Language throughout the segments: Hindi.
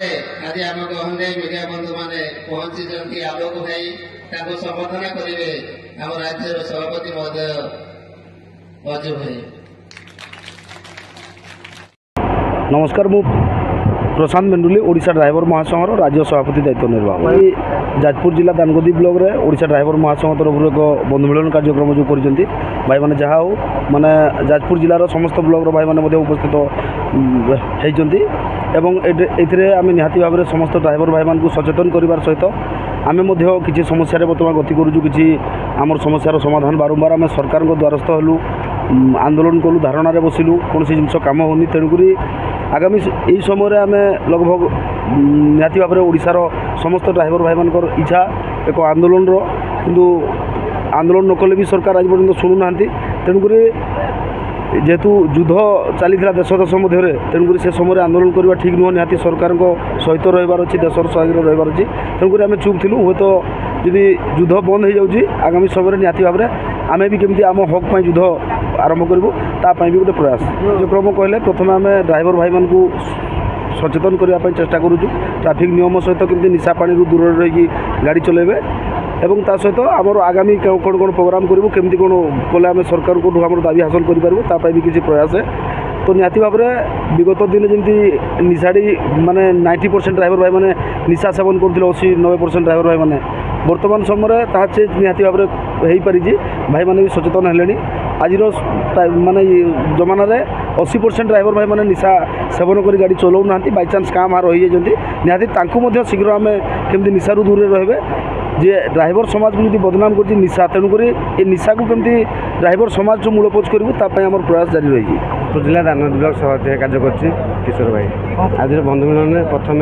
आज आम गहने मीडिया बंधु मैंने पहुंची आलोक भाई संबोधन करेंगे आम राज्य सभापति महोदय अजय भाई। नमस्कार, मु प्रशांत मेंडुली ओडिशा ड्राइवर महासंघर राज्य सभापति दायित्व निर्वाह। जाजपुर जिला दानगदी ब्लॉक रे ओडिशा ड्राइवर महासंघ तरफ एक बंधु मिलन कार्यक्रम जो कर भाई मैंने जहाँ हो माने जाजपुर जिलार समस्त ब्लॉक भाई मैंने उपस्थित होती आम निहाती भाव में समस्त ड्राइवर भाई मानक सचेतन करार सहित आम किसी समस्या बर्तमान गति करूँ कि आम समस्यार समाधान बारंबार आम सरकार द्वारस्थ हलु आंदोलन कलु धारणा बसिलु कौन जिनस कम होनी तेणुक आगामी यही समय आम लगभग निहाती भाव में ओडिशार समस्त ड्राइवर भाई मान इच्छा एक आंदोलन किंतु आंदोलन न कले भी सरकार आज पर्यटन शुणुना तेणुक जेहेतु युद्ध चली देश देश मध्य तेणुक से समय आंदोलन करवा ठीक नुह निहाती सरकार सहित रही अच्छी देशर सहयोग रही अच्छी तेणुक आम चुप थी हुए तो जी युद्ध बंद हो जाऊँगी आगामी समय निहाती भाव में आम भी केमती आम हक पर युद्ध आरंभ करूँ तापाई भी गोटे प्रयास कार्यक्रम कहले प्रथम आम ड्राइवर भाई मान सचेतन करने चेष्टा करूँ ट्राफिक नियम सहित केमती निशा पानी दूर रही गाड़ी चलेबे एवं ता सहित आमर आगामी कौन कौन प्रोग्राम करूँ केमती कौन कले आम सरकार को आम दाबी हासिल करें भी किसी प्रयास है तो निहाती भाव में विगत दिन जमी निशाड़ी माने 90% ड्राइवर भाई मैंने निशा सेवन करते 80-90% ड्राइवर भाई मैंने बर्तमान समय चेंज निहाती भाव में हो पारी भाई मैंने भी सचेतन है आज माने जमाना 80% ड्राइवर भाई मैंने निशा सेवन कर गाड़ी चलाऊ ना बाईचान्स क्या मार रही जाती निहाती शीघ्र आम केमती निशारू दूर रहे जे ड्राइवर समाज को जो बदनाम कर निशा तेणुक ये निशा को केमती ड्राइवर समाज जो मूलपोच करूँ आम प्रयास जारी रही जिला दानगदी ब्लॉक सभापति कार्य कर किशोर भाई आज बंधु मिलन में प्रथम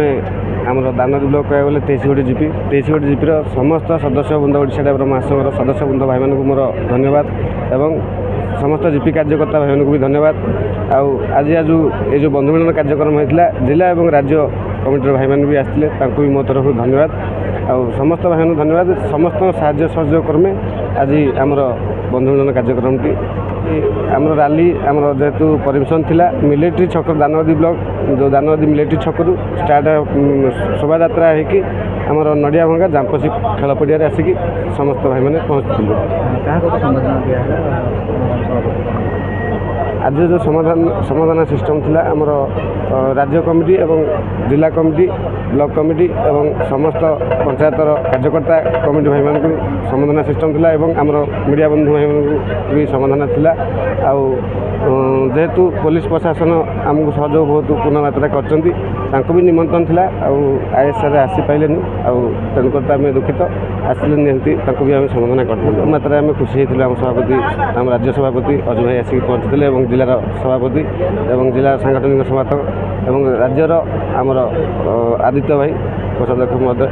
आम दानगदी ब्लॉक कह गले 23 गोटी जीपी 23 गोटी जीपी समस्त सदस्य बृंद ओडिशा ड्राइवर महासंघर सदस्य बृंद भाई मानक मोर धन्यवाद एवं समस्त जीपी कार्यकर्ता भाई मानक भी धन्यवाद आज ये जो बंधु मिलन कार्यक्रम होता जिला और राज्य कमिटर भाई मैंने भी आसते भी मो तरफ धन्यवाद समस्त भाई मानक धन्यवाद समस्त साहाय्य सहयोग क्रमे आज आमर बंधु मिलन कार्यक्रम आम रैली आम जेहेतु परमिशन थिला मिलिट्री छक दानगदी ब्लॉक जो दानगदी मिलिट्री छक स्टार्ट शोभा यात्रा होगी आमर नड़िया भंगा जांपसी खेल पड़िया आसिक समस्त भाई मैंने पहुँचती आज जो समाधान सिस्टम थिला आमर राज्य कमिटी एवं जिला कमिटी ब्लॉक कमिटी एवं समस्त पंचायतर कार्यकर्ता कमिटी भाई मानक समाधान सिस्टम थिला एवं आमर मीडिया बंधु भाई मानक भी समाधान थिला जेहेतु पुलिस प्रशासन आमको सहयोग बहुत पूर्ण मात्रा कर भी निमंत्रण थिला आईएसआर आसी पाइले तेणुक आम दुखित आसिले निहंती भी आम समाधान कर मात्रा आम खुशी होती आम सभापति आम राज्य सभापति अजय भाई आसिक पहुँचते जिलार सभापति एवं जिला सांगठनिक संपादक एवं राज्यर आमर आदित्य भाई कोषाध्यक्ष महोदय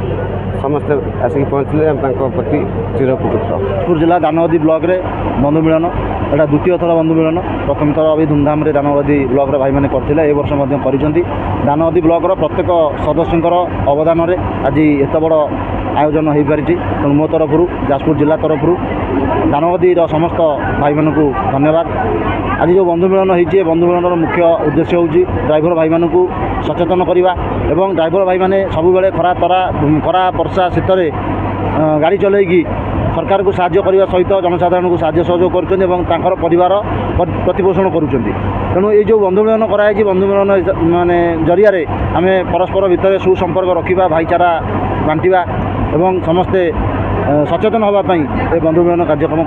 समस्ते आसिक पहुँचले प्रति चिरउपकृत। जाजपुर जिला दानगदी ब्लॉक रे बंधु मिलन एटा द्वितीय थर बंधु मिलन प्रथम थर अभी धूमधाम रे दानगदी ब्लॉक रे भाई मैंने करते वर्ष दानगदी ब्लॉक प्रत्येक सदस्य अवदान आज एत बड़ आयोजन हो पारी तेणु मो तरफ जाजपुर जिला तरफ दानगदी समस्त भाई मानक धन्यवाद। आज जो बंधु मिलन होती बंधु मिलन मुख्य उद्देश्य हूँ ड्राइवर भाई मानक सचेतन करवा एवं ड्राइवर भाई मैंने सब बेले खरा वर्षा शीत गाड़ी चलैकी सरकार को साहाय्य करने सहित जनसाधारण को साहाय्य सहयोग कर परिवार प्रतिपोषण करुँच तेणु ये जो बंधु मिलन कराई बंधु मिलन माने जरिया आम परस्पर भितर सुसंपर्क रखा भाईचारा बांटा एवं समस्ते सचेतन होगापी बंधु मिलन कार्यक्रम